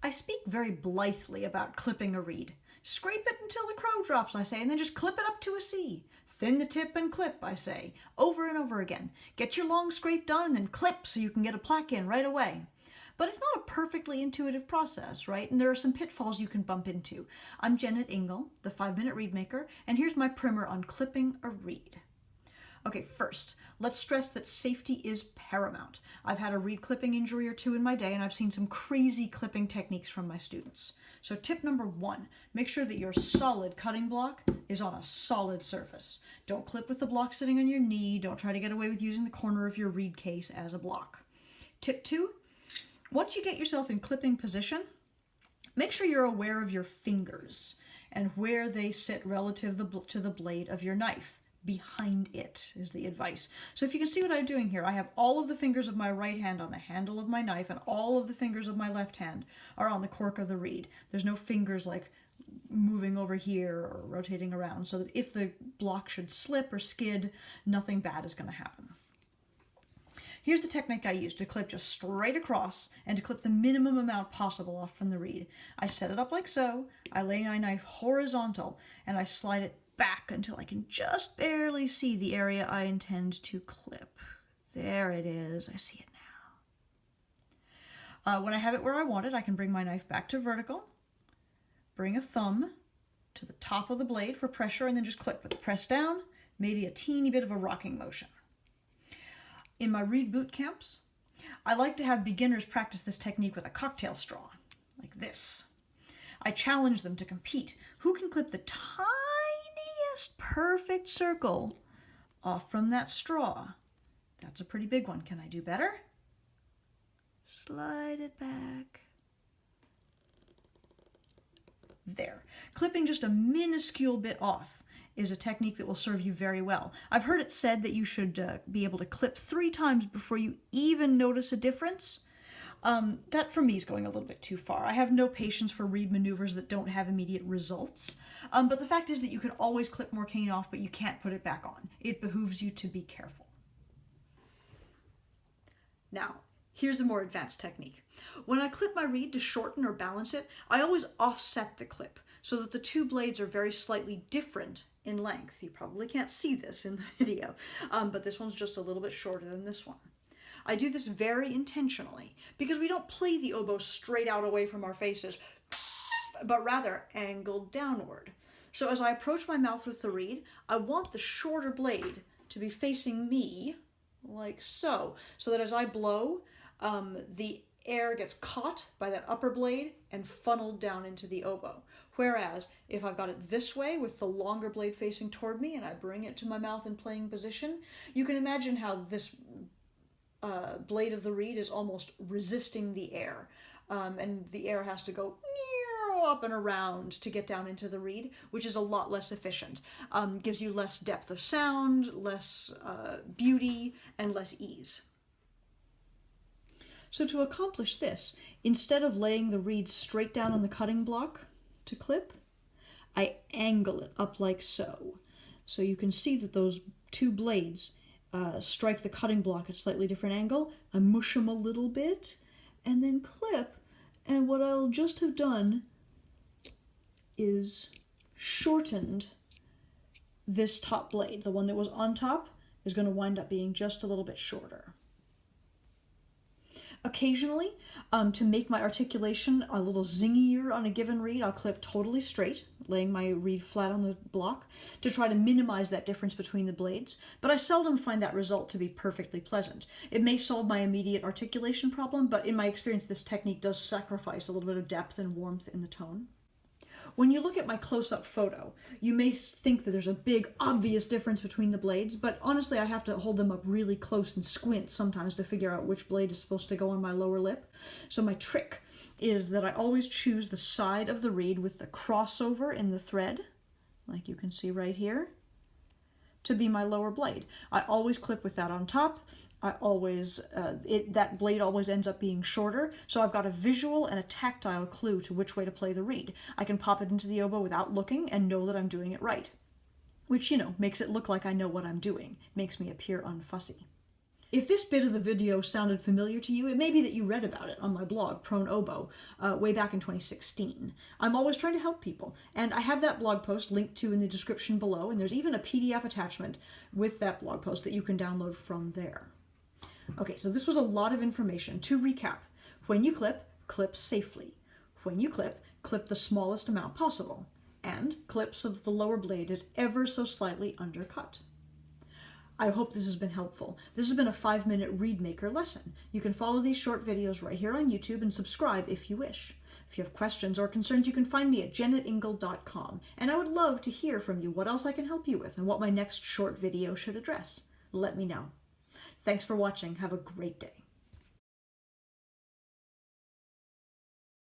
I speak very blithely about clipping a reed. Scrape it until the crow drops, I say, and then just clip it up to a C. Thin the tip and clip, I say, over and over again. Get your long scrape done and then clip so you can get a plaque in right away. But it's not a perfectly intuitive process, right? And there are some pitfalls you can bump into. I'm Jennet Ingle, the 5-Minute Reedmaker, and here's my primer on clipping a reed. Okay, first, let's stress that safety is paramount. I've had a reed clipping injury or two in my day, and I've seen some crazy clipping techniques from my students. So tip number 1, make sure that your solid cutting block is on a solid surface. Don't clip with the block sitting on your knee. Don't try to get away with using the corner of your reed case as a block. Tip 2, once you get yourself in clipping position, make sure you're aware of your fingers and where they sit relative to the blade of your knife. Behind it is the advice. So if you can see what I'm doing here, I have all of the fingers of my right hand on the handle of my knife and all of the fingers of my left hand are on the cork of the reed. There's no fingers like moving over here or rotating around, so that if the block should slip or skid, nothing bad is going to happen. Here's the technique I use to clip just straight across and to clip the minimum amount possible off from the reed. I set it up like so, I lay my knife horizontal, and I slide it back until I can just barely see the area I intend to clip. There it is, I see it now. When I have it where I want it, I can bring my knife back to vertical, bring a thumb to the top of the blade for pressure, and then just clip with the press down, maybe a teeny bit of a rocking motion. In my reed boot camps, I like to have beginners practice this technique with a cocktail straw, like this. I challenge them to compete. Who can clip the tiniest perfect circle off from that straw? That's a pretty big one. Can I do better? Slide it back. There. Clipping just a minuscule bit off is a technique that will serve you very well. I've heard it said that you should be able to clip 3 times before you even notice a difference. That for me is going a little bit too far. I have no patience for reed maneuvers that don't have immediate results. But the fact is that you can always clip more cane off, but you can't put it back on. It behooves you to be careful. Now, here's a more advanced technique. When I clip my reed to shorten or balance it, I always offset the clip so that the 2 blades are very slightly different in length. You probably can't see this in the video, but this one's just a little bit shorter than this one. I do this very intentionally because we don't play the oboe straight out away from our faces, but rather angled downward. So as I approach my mouth with the reed, I want the shorter blade to be facing me like so, so that as I blow, the air gets caught by that upper blade and funneled down into the oboe. Whereas if I've got it this way with the longer blade facing toward me and I bring it to my mouth in playing position, you can imagine how this blade of the reed is almost resisting the air, and the air has to go up and around to get down into the reed, which is a lot less efficient. Gives you less depth of sound, less beauty, and less ease. So to accomplish this, instead of laying the reed straight down on the cutting block to clip, I angle it up like so. So you can see that those 2 blades strike the cutting block at a slightly different angle. I mush them a little bit and then clip, and what I'll just have done is shortened this top blade. The one that was on top is going to wind up being just a little bit shorter. Occasionally, to make my articulation a little zingier on a given reed, I'll clip totally straight, laying my reed flat on the block, to try to minimize that difference between the blades, but I seldom find that result to be perfectly pleasant. It may solve my immediate articulation problem, but in my experience, this technique does sacrifice a little bit of depth and warmth in the tone. When you look at my close-up photo, you may think that there's a big, obvious difference between the blades, but honestly I have to hold them up really close and squint sometimes to figure out which blade is supposed to go on my lower lip. So my trick is that I always choose the side of the reed with the crossover in the thread, like you can see right here, to be my lower blade. I always clip with that on top. I always, that blade always ends up being shorter, so I've got a visual and a tactile clue to which way to play the reed. I can pop it into the oboe without looking and know that I'm doing it right, which, makes it look like I know what I'm doing, makes me appear unfussy. If this bit of the video sounded familiar to you, it may be that you read about it on my blog, Prone Oboe, way back in 2016. I'm always trying to help people, and I have that blog post linked to in the description below, and there's even a PDF attachment with that blog post that you can download from there. Okay, so this was a lot of information. To recap, when you clip, clip safely. When you clip, clip the smallest amount possible, and clip so that the lower blade is ever so slightly undercut. I hope this has been helpful. This has been a 5-minute Reedmaker lesson. You can follow these short videos right here on YouTube and subscribe if you wish. If you have questions or concerns, you can find me at jennetingle.com, and I would love to hear from you what else I can help you with and what my next short video should address. Let me know. Thanks for watching. Have a great day.